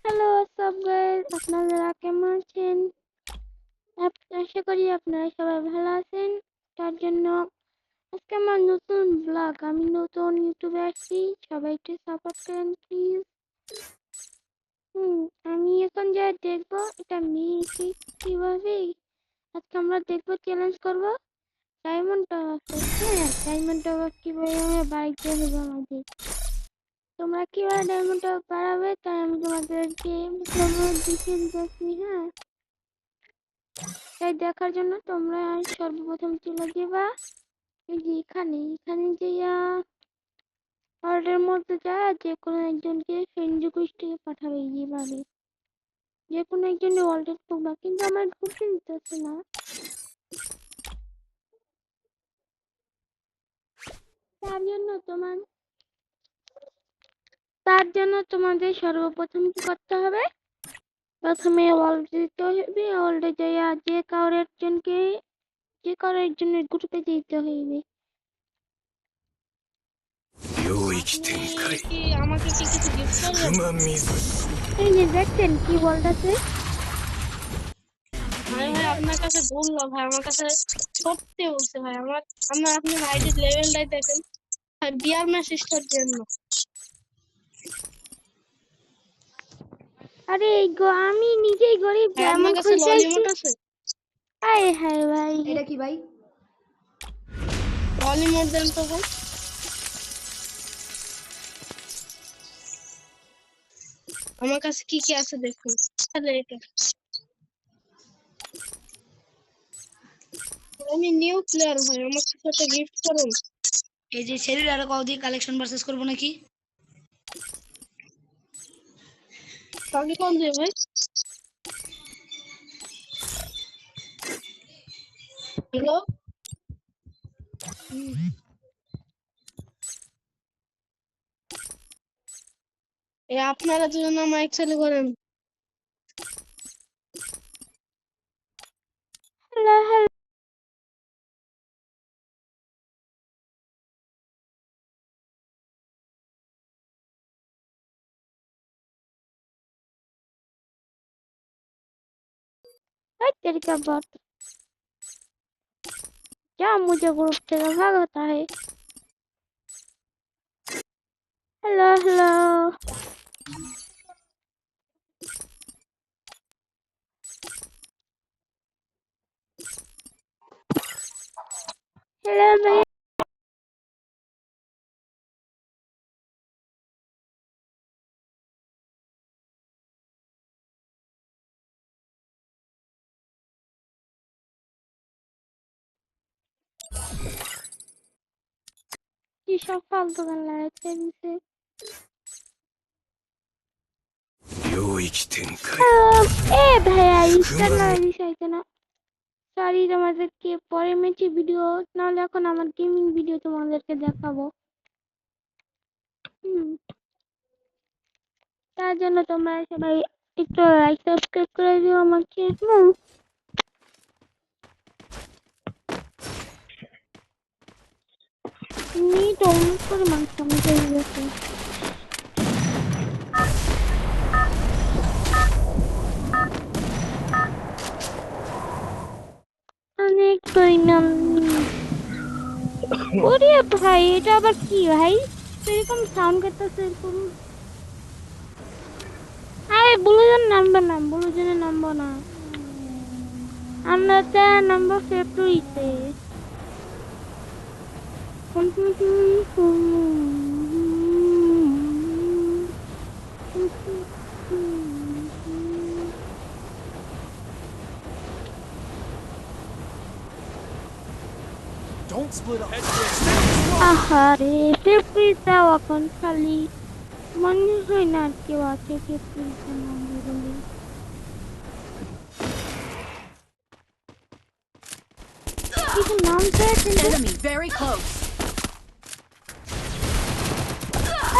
Hello সব guys, আপনারা কেমন আছেন? আশা করি আপনারা সবাই ভালো আছেন। তার জন্য আজকে আমার নতুন ব্লগ, আমি নতুন ইউটিউবে আসছি, সবাই একটু সাপোর্ট করেন প্লিজ। আমি এখন যা দেখবো এটা মেয়ে কিভাবে আজকে আমরা দেখবো, চ্যালেঞ্জ করবো ডায়মন্ড টাওয়ার। হ্যাঁ, ডায়মন্ড টাওয়ার কিভাবে আমরা বাড়িতে হবো আমাদের। তোমরা কিভাবে ডায়মন্ড টাওয়ার বাড়াবে তাই আমি তোমাদেরকে দেখিয়ে দিতেছি। হ্যাঁ, তাই দেখার জন্য তোমরা সর্বপ্রথম চলে যাবা এই যে এখানে যাইয়া ওয়ার্ল্ডের মধ্যে যা যে কোনো একজনকে ফ্রেন্ড রিকোয়েস্টে পাঠাবে। এইভাবে যে কোনো একজনের ওয়ার্ল্ডে ঢুকবা, কিন্তু আমার ঢুকতে দিতেছে না। তার জন্য তোমাদের সর্বপ্রথম কি করতে হবে, প্রথমে ওয়ার্ল্ডে যেতে হবে। ওয়ার্ল্ডে যাইয়া যে কারোর একজনের গ্রুপে যেতে হইবে। আমাকে কি কিছু গিফট করবেন? এই যে দেখছেন কি বলতেছে, ভাই আপনার কাছে বললো ভাই, আমার কাছে সত্যি বলছে ভাই। আপনি আইডির লেভেলটাই দেখেন ভাই, বিয়ার ম্যাসেজটার জন্য। আরে আমি নিজেই গরিব, ভাই এমন আপনার কাছে খুশি ললিমট আছে? আয় হায় ভাই, এটা কি ভাই? ললিমট দেন তো ভাই। আমার কাছে কি কি আছে দেখুন। তাহলে এটা আমি নিউ প্লেয়ার ভাই, আমার কাছে একটা গিফট করুন। এই যে সেরির আর কও দিয়ে কালেকশন ভার্সেস করব নাকি? তাহলে কোন দিয়ে ভাই? হ্যালো, আপনারা দুজন আমার এক্সেলে করেন। Hello hello. तेरी क्या बात, क्या मुझे ग्रुप से भाग होता है। हेलो हेलो हेलो भाई, ये सब फालतू कर रहा है तेरी से। ए ভাইয়া ইস্টার না দিছাইতে না, সরি তোমাদেরকে পরে মেচি ভিডিও, নাহলে এখন আমার গেমিং ভিডিও তোমাদেরকে দেখাবো। তার জন্য তোমরা সবাই একটু লাইক সাবস্ক্রাইব করে দিও আমাকে। নেট অন করে মানুষ আমি হয়ে গেছে। অনেক পরিণাম। ওরে ভাই, এটা আবার কি ভাই, এরকম সাউন্ড করতেছে এরকম। আরে ব্লুজন নামবো না, আমরা তো নামবো ফ্যাক্টরিতে। আহারে ফ্যাক্টরিতে এখন খালি মনে হয় না আর কেউ আছে ফ্যাক্টরিতে নামবে বলে। কিছু নাম পেয়েছেন? Enemy very close.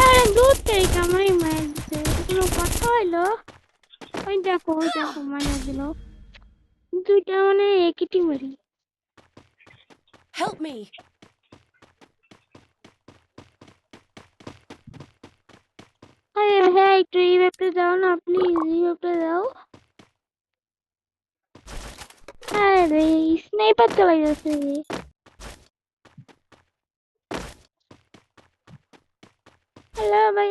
আরে দূর থেকে আমারই মায়ের দিতে কোনো কথা হইলো। ওই দেখো মানে দিল দুইটা, মানে একই টিমেরই। Help me. আরে ভাই একটু রিভাইভটা দাও না প্লিজ, রিভাইভটা দাও। আরে স্নাইপার চালাই যাচ্ছে। হ্যালো ভাই।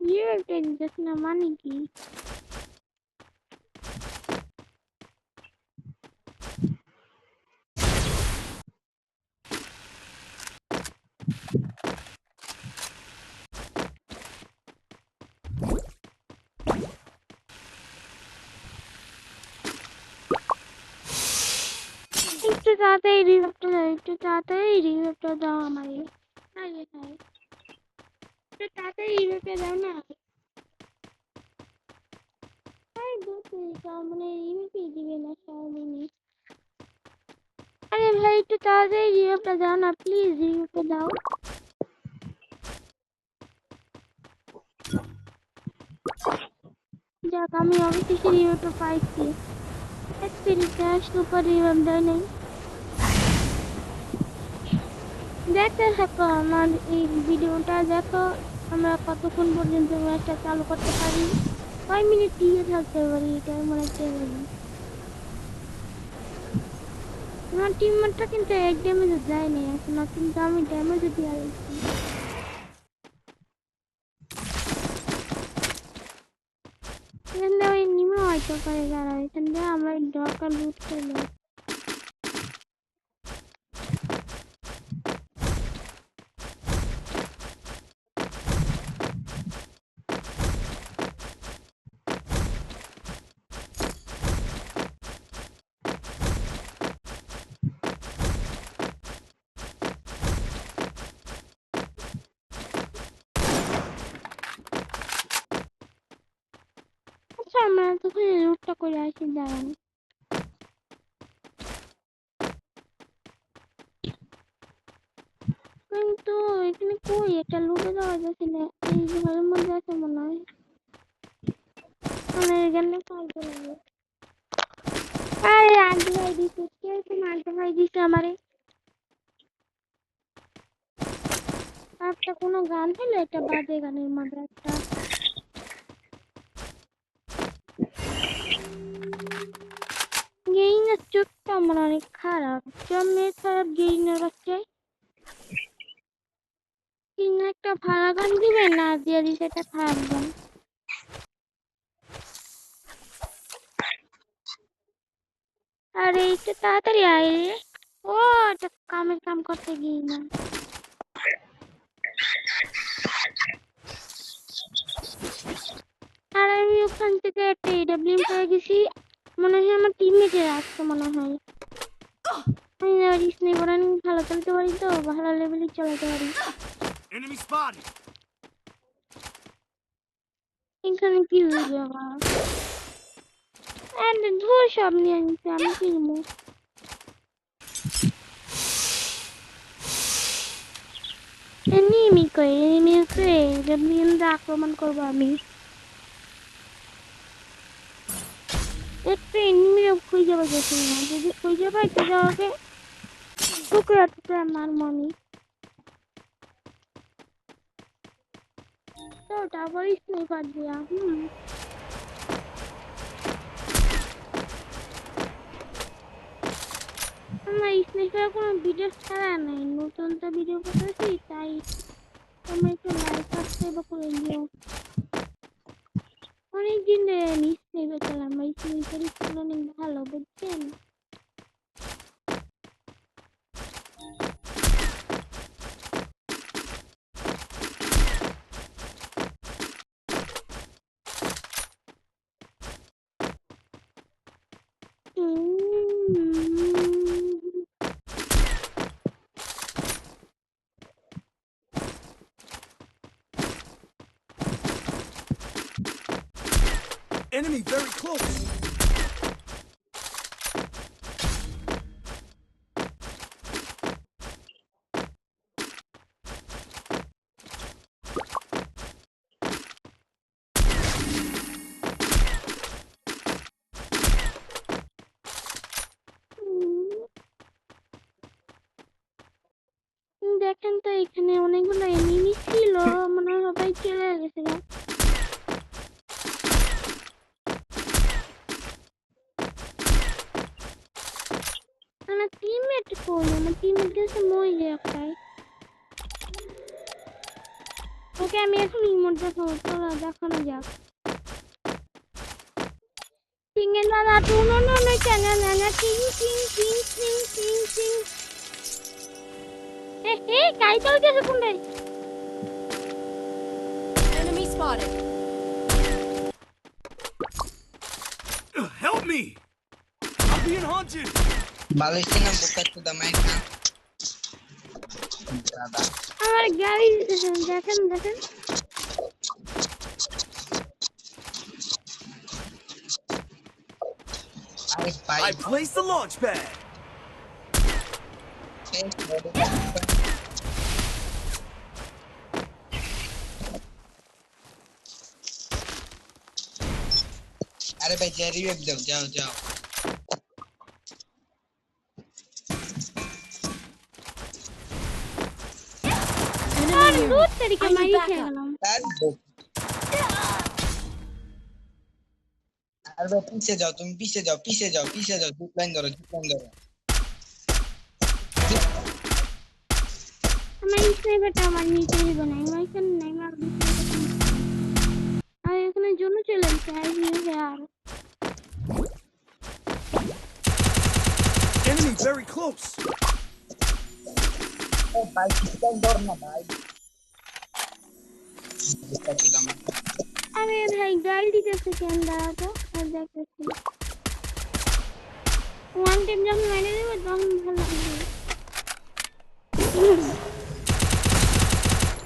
রিভাইভটা দিতেছে না মানে কি? একটু তাড়াতাড়ি রিভাইভটা দাও, একটু তাড়াতাড়ি রিভাইভটা দাও আমারে। আরে ভাই একটু তাড়াতাড়ি রিভাইভটা দাও না। আরে বলতে মানে রিভাইভই দিবে না সারাদিনই। আরে ভাই একটু তাড়াতাড়ি রিভাইভটা দাও না প্লিজ, রিভাইভটা দাও। যাক আমি অবশেষে রিভাইভটা পাইছি। এক মিনিটে সুপার রিভাইভ দেয় নাই। দেখতে থাকো আমার এই ভিডিওটা, দেখো আমরা কতক্ষণ পর্যন্ত ম্যাচটা চালু করতে পারি, কয় মিনিট টিকে থাকতে পারি, এটা মনে হচ্ছে বলি। আমার টিমমেটটা কিন্তু এক ড্যামেজও দেয়নি এখনো, কিন্তু আমি ড্যামেজও দিয়ে দিচ্ছি। এখান দিয়ে ওই নিমে হয়তো পারে যারা, এখান দিয়ে আমরা দরকার লুট করবো। আচ্ছা আমরা তখন লুটটা করে আসি, দাঁড়ান। কিন্তু এখানে কই একটা লুটে দেওয়া যাচ্ছে না, এই ঘরের মধ্যে আছে মনে হয়। মানে এখানে ফালতু লাগে। আরে আন্টি ভাই দিচ্ছে, কে তুমি আন্টি ভাই দিচ্ছে আমারে? একটা কোনো গান হলো, একটা বাজে গানের মধ্যে একটা গেইনার চোটটা আমার অনেক খারাপ, জন্মে খারাপ গেইনার বাচ্চা। কিনা একটা ভালো গান দিবে না, দিয়ে দিছে একটা খারাপ গান। আরে একটু তাড়াতাড়ি আয় রে। ও এটা কামের কাম করতে গিয়ে না। আর আমি ওখান থেকে একটা এডব্লিউএম পেয়ে গেছি, মনে হয় আমার টিমমেটের আসছে মনে হয়। আমি আর স্নাইপার ভালো খেলতে পারি তো, ভালো লেভেলে চালাতে পারি। Enemy spotted. এখানে কি হইল আবার? এন্ড ধুর সব নিয়ে নিচ্ছে, আমি কিনবো। এনিমি কই, এনিমি আছে, এডব্লিউএম দিয়ে আক্রমণ করবো আমি। একটু এনিমিরা খুঁজে পাইতেছি না, যদি খুঁজে পাই তো যাওয়াকে টুকরা টুকরা মারবো আমি। তো তারপর স্নাইপার দিয়া আমার স্নাইপার কোনো ভিডিও ছাড়া নাই, নতুন তো ভিডিও করতেছি, তাই তোমরা একটু লাইক সাবস্ক্রাইব করে দিও। অনেকদিন ধরে আমি স্নাইপার চালাম, আমার স্নাইপার স্কিল অনেক ভালো বুঝছেন। Enemy very close. তো এখানে অনেকগুলো এনিমি ছিল, মনে হয় সবাই চলে গেছে গা। আমার টিমমেট কই? আমার টিমমেট গেছে মই রে একটাই। ওকে আমি এখন ইমোট দেখাবো, চলো দেখানো যাক। টিঙ্গে না না টু নো নো নো টানা না না টিং টিং টিং টিং টিং টিং। এ গাড়ি চলে গেছে কোনটাই? Enemy spotted. Help me! I'm being hunted! Palestina buka to the mic na. আমার গাড়ি দেখেন দেখেন। Ay, bye. I placed the launch pad! अरे भाई जेरी वेब दो जाओ जाओ আর Enemy near দূর me. থেকে I need মারি খেয়ে backup. গেলাম। यार दो अरे भाई पीछे जाओ तुम पीछे जाओ जीप लाइन धरो আমার স্নাইপারটা আমার নিচে দিব না, আমার এখানে নাই, আমার আর এখানে জন্য চলে এসেছে আর আর Enemy very close! ओ भाई किसका डर ना भाई আরে ভাই গাড়ি দিতেছে কেন? দাঁড়াতো আর দেখতেছি ওয়ান টাইম যখন মেরে দেবো তখন ভালো লাগবে।